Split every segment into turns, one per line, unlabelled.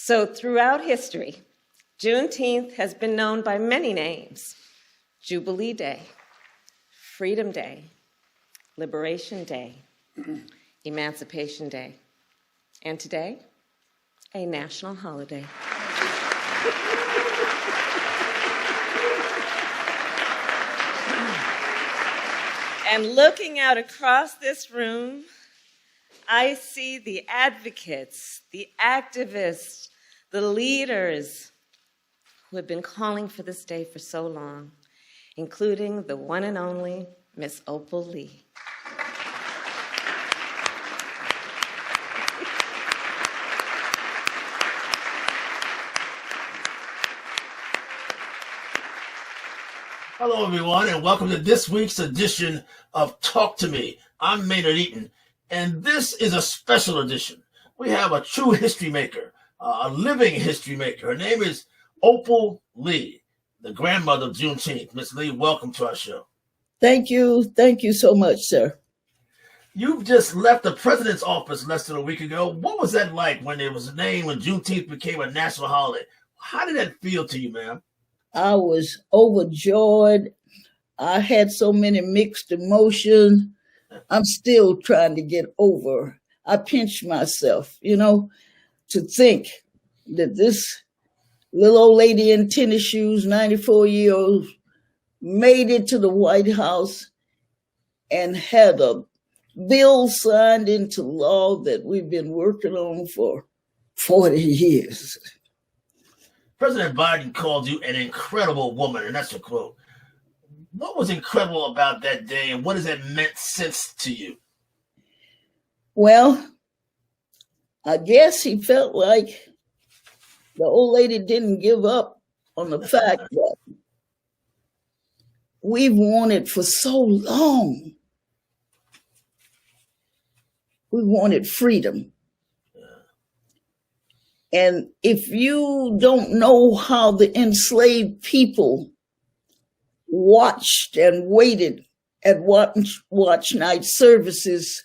So throughout history, Juneteenth has been known by many names: Jubilee Day, Freedom Day, Liberation Day, Emancipation Day, and today, a national holiday. And looking out across this room, I see the advocates, the activists, the leaders who have been calling for this day for so long, including the one and only Miss Opal Lee.
Hello, everyone, and welcome to this week's edition of Talk to Me. I'm Maynard Eaton, and this is a special edition. We have a true history maker, a living history maker. Her name is Opal Lee, the grandmother of Juneteenth. Miss Lee, welcome to our show.
Thank you. Thank you so much, sir.
You've just left the president's office less than a week ago. What was that like when it was named, when Juneteenth became a national holiday? How did that feel to you, ma'am?
I was overjoyed. I had so many mixed emotions. I'm still trying to get over. I pinched myself, to think that this little old lady in tennis shoes, 94-year-old, made it to the White House and had a bill signed into law that we've been working on for 40 years.
President Biden called you an incredible woman, and that's a quote. What was incredible about that day, and what has that meant since to you?
Well, I guess he felt like the old lady didn't give up on the fact that we've wanted for so long. We wanted freedom. And if you don't know how the enslaved people watched and waited at watch night services,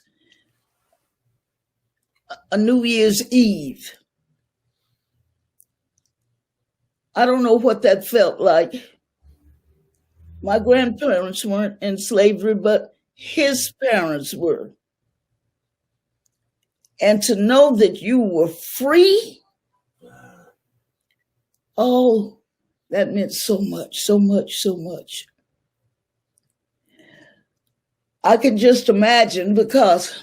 a New Year's Eve, I don't know what that felt like. My grandparents weren't in slavery, but his parents were. And to know that you were free, oh, that meant so much, so much, so much. I could just imagine, because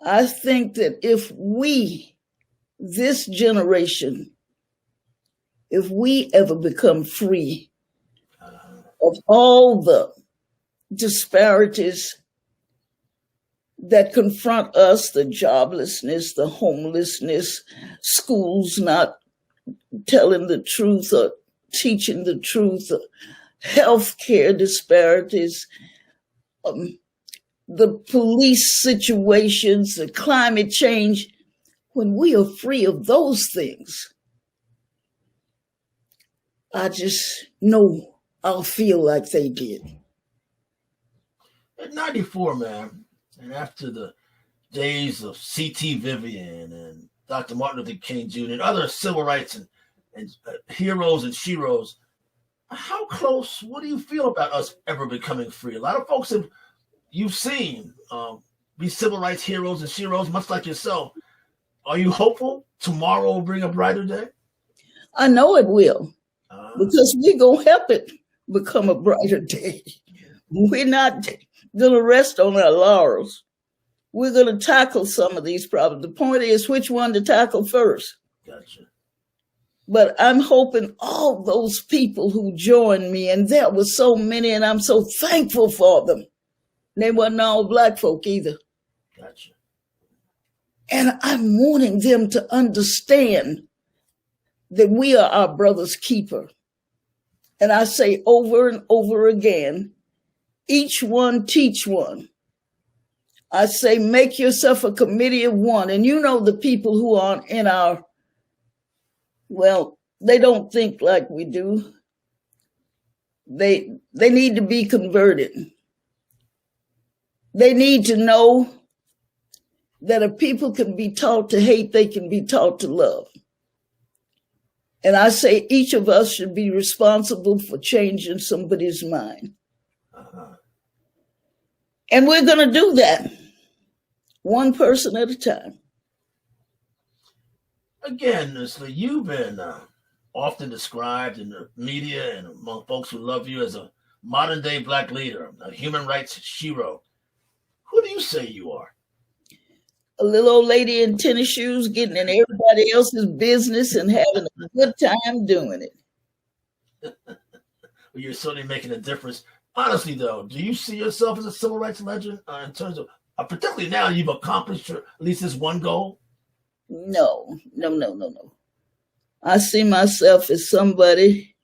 I think that if we, this generation, if we ever become free of all the disparities that confront us, the joblessness, the homelessness, schools not telling the truth or teaching the truth, healthcare disparities, the police situations, the climate change, when we are free of those things, I just know I'll feel like they did.
At 94, man, and after the days of C.T. Vivian and Dr. Martin Luther King Jr. and other civil rights and heroes and sheroes, how close, what do you feel about us ever becoming free? A lot of folks you've seen be civil rights heroes and sheroes, much like yourself. Are you hopeful tomorrow will bring a brighter day?
I know it will, because we're going to help it become a brighter day. We're not going to rest on our laurels. We're going to tackle some of these problems. The point is which one to tackle first.
Gotcha.
But I'm hoping all those people who joined me, and there were so many, and I'm so thankful for them. They weren't all Black folk either.
Gotcha.
And I'm wanting them to understand that we are our brother's keeper. And I say over and over again, each one teach one. I say, make yourself a committee of one. And you know the people who aren't in our, well, they don't think like we do. They need to be converted. They need to know that if people can be taught to hate, they can be taught to love. And I say each of us should be responsible for changing somebody's mind. And we're going to do that one person at a time.
Again, Ms. Lee, you've been often described in the media and among folks who love you as a modern-day Black leader, a human rights hero. Who do you say you are?
A little old lady in tennis shoes getting in everybody else's business and having a good time doing it.
Well, you're certainly making a difference. Honestly, though, do you see yourself as a civil rights legend in terms of, particularly now you've accomplished at least this one goal?
No. I see myself as somebody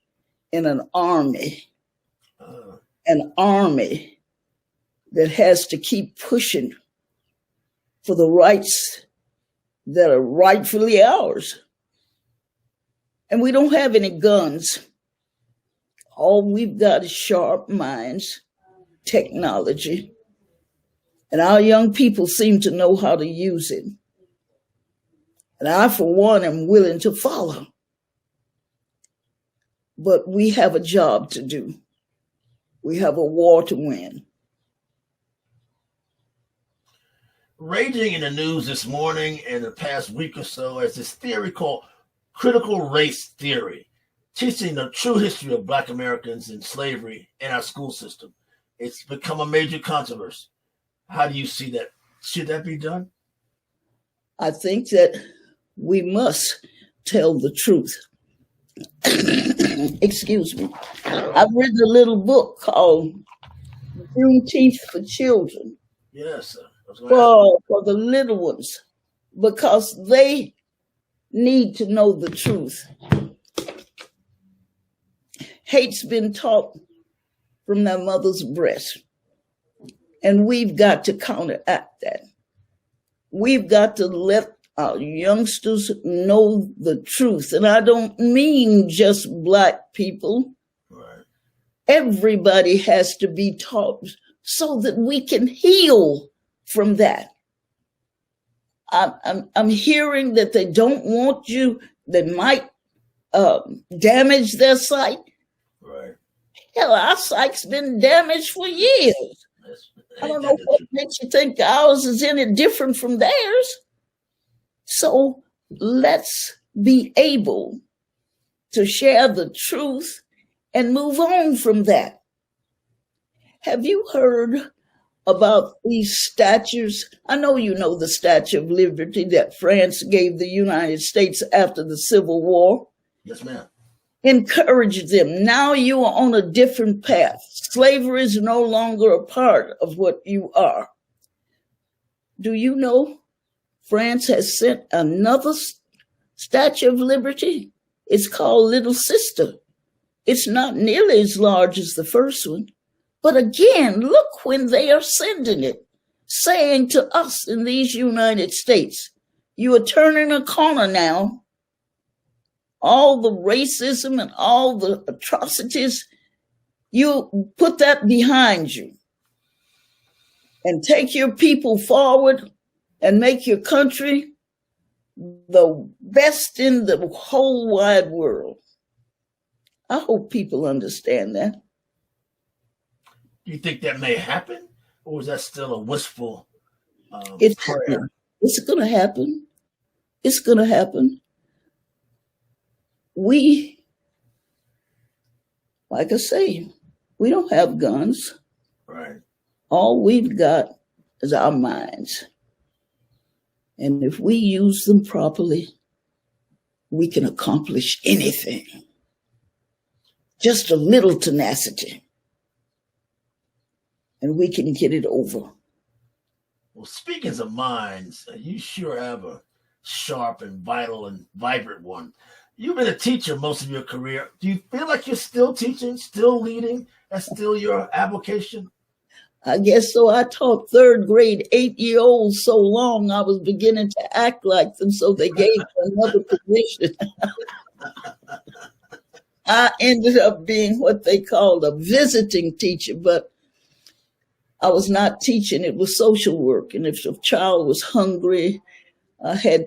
in an army that has to keep pushing for the rights that are rightfully ours. And we don't have any guns. All we've got is sharp minds, technology, and our young people seem to know how to use it. And I, for one, am willing to follow. But we have a job to do. We have a war to win.
Raging in the news this morning and the past week or so is this theory called critical race theory, teaching the true history of Black Americans in slavery in our school system. It's become a major controversy. How do you see that? Should that be done?
I think that we must tell the truth. Excuse me. I've written a little book called Juneteenth for Children.
Yes, sir.
For the little ones, because they need to know the truth. Hate's been taught from their mother's breast, and we've got to counteract that. We've got to let our youngsters know the truth, and I don't mean just Black people.
Right.
Everybody has to be taught so that we can heal from that. I'm hearing that they don't want you, they might damage their sight.
Right.
Hell, our sight's been damaged for years. I don't know what makes you think ours is any different from theirs. So let's be able to share the truth and move on from that. Have you heard about these statues? I know you know the Statue of Liberty that France gave the United States after the Civil War.
Yes, ma'am.
Encourage them. Now you are on a different path. Slavery is no longer a part of what you are. Do you know France has sent another Statue of Liberty? It's called Little Sister. It's not nearly as large as the first one. But again, look when they are sending it, saying to us in these United States, you are turning a corner now. All the racism and all the atrocities, you put that behind you and take your people forward and make your country the best in the whole wide world. I hope people understand that.
Do you think that may happen, or is that still a wistful prayer?
It's going to happen. It's going to happen. We, like I say, we don't have guns.
Right.
All we've got is our minds. And if we use them properly, we can accomplish anything. Just a little tenacity, and we can get it over.
Well, speaking of minds, you sure have a sharp and vital and vibrant one. You've been a teacher most of your career. Do you feel like you're still teaching, still leading? That's still your avocation?
I guess so. I taught third grade 8-year-olds so long I was beginning to act like them, so they gave me another position. I ended up being what they called a visiting teacher, but I was not teaching, it was social work. And if a child was hungry, I had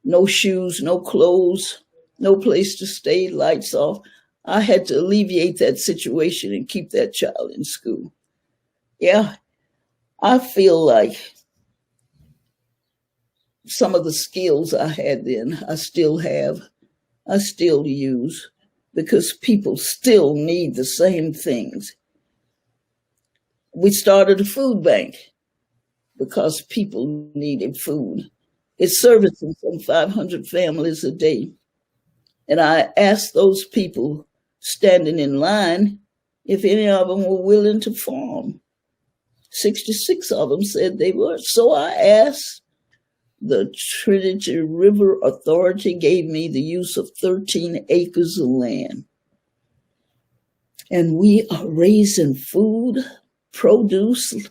no shoes, no clothes, no place to stay, lights off, I had to alleviate that situation and keep that child in school. Yeah, I feel like some of the skills I had then, I still have, I still use, because people still need the same things. We started a food bank because people needed food. It's servicing some 500 families a day. And I asked those people standing in line if any of them were willing to farm. 66 of them said they were. So I asked. The Trinity River Authority gave me the use of 13 acres of land. And we are raising food, produce.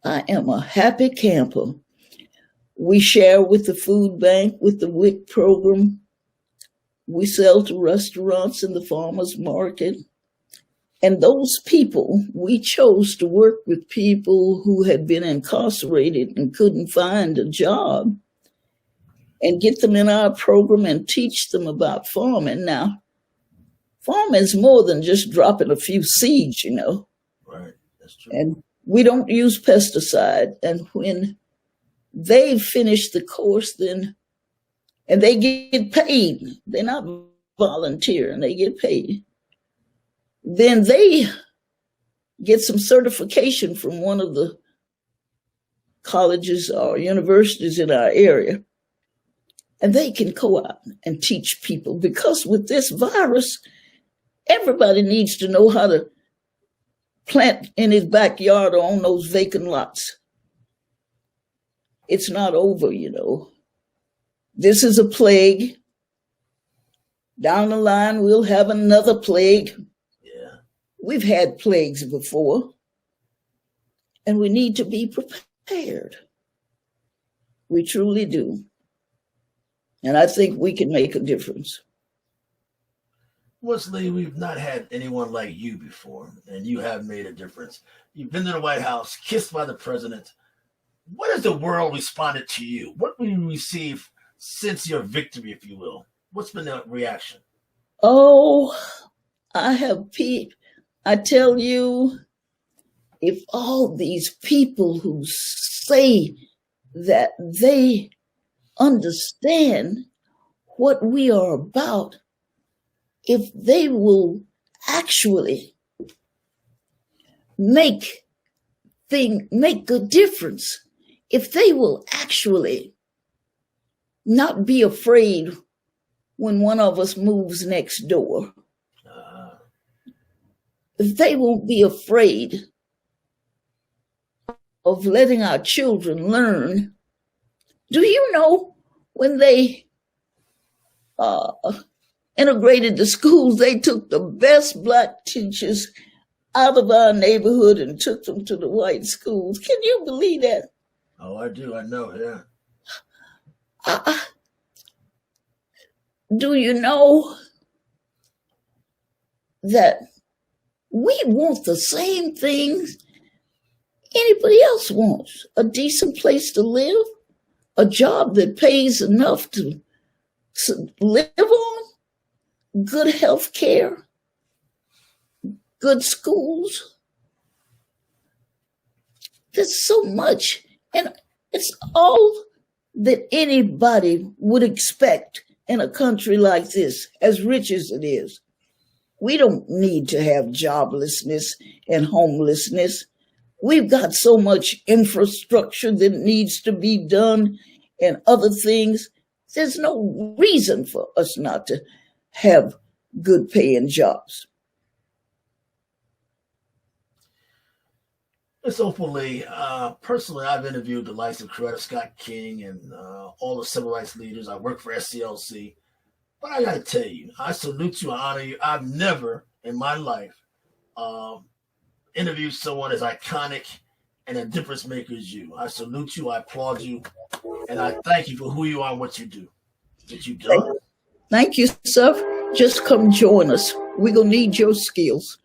I am a happy camper. We share with the food bank, with the WIC program. We sell to restaurants and the farmers market. And those people, we chose to work with people who had been incarcerated and couldn't find a job and get them in our program and teach them about farming. Now, farming is more than just dropping a few seeds, you know.
Right, that's true.
And we don't use pesticide. And when they finish the course, then, and they get paid, they're not volunteering, they get paid. Then they get some certification from one of the colleges or universities in our area, and they can go out and teach people, because with this virus, everybody needs to know how to plant in his backyard or on those vacant lots. It's not over, you know. This is a plague. Down the line, we'll have another plague. We've had plagues before, and we need to be prepared. We truly do. And I think we can make a difference.
Wesley, we've not had anyone like you before, and you have made a difference. You've been to the White House, kissed by the president. What has the world responded to you? What have you received since your victory, if you will? What's been the reaction?
Oh, I tell you, if all these people who say that they understand what we are about, if they will actually make a difference, if they will actually not be afraid when one of us moves next door, if they won't be afraid of letting our children learn. Do you know when they integrated the schools, they took the best Black teachers out of our neighborhood and took them to the white schools? Can you believe that?
Oh, I do. I know, yeah.
Do you know that we want the same things anybody else wants? A decent place to live, a job that pays enough to live on, good health care, good schools. There's so much, and it's all that anybody would expect in a country like this, as rich as it is. We don't need to have joblessness and homelessness. We've got so much infrastructure that needs to be done and other things. There's no reason for us not to have good paying jobs.
Ms. Opal Lee, personally, I've interviewed the likes of Coretta Scott King and all the civil rights leaders. I work for SCLC. But I got to tell you, I salute you, I honor you. I've never in my life interviewed someone as iconic and a difference maker as you. I salute you, I applaud you, and I thank you for who you are and what you do. What you've done.
Thank you, sir. Just come join us. We're going to need your skills.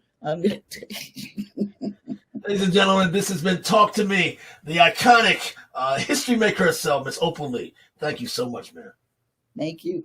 Ladies and gentlemen, this has been Talk to Me, the iconic history maker herself, Miss Opal Lee. Thank you so much, man.
Thank you.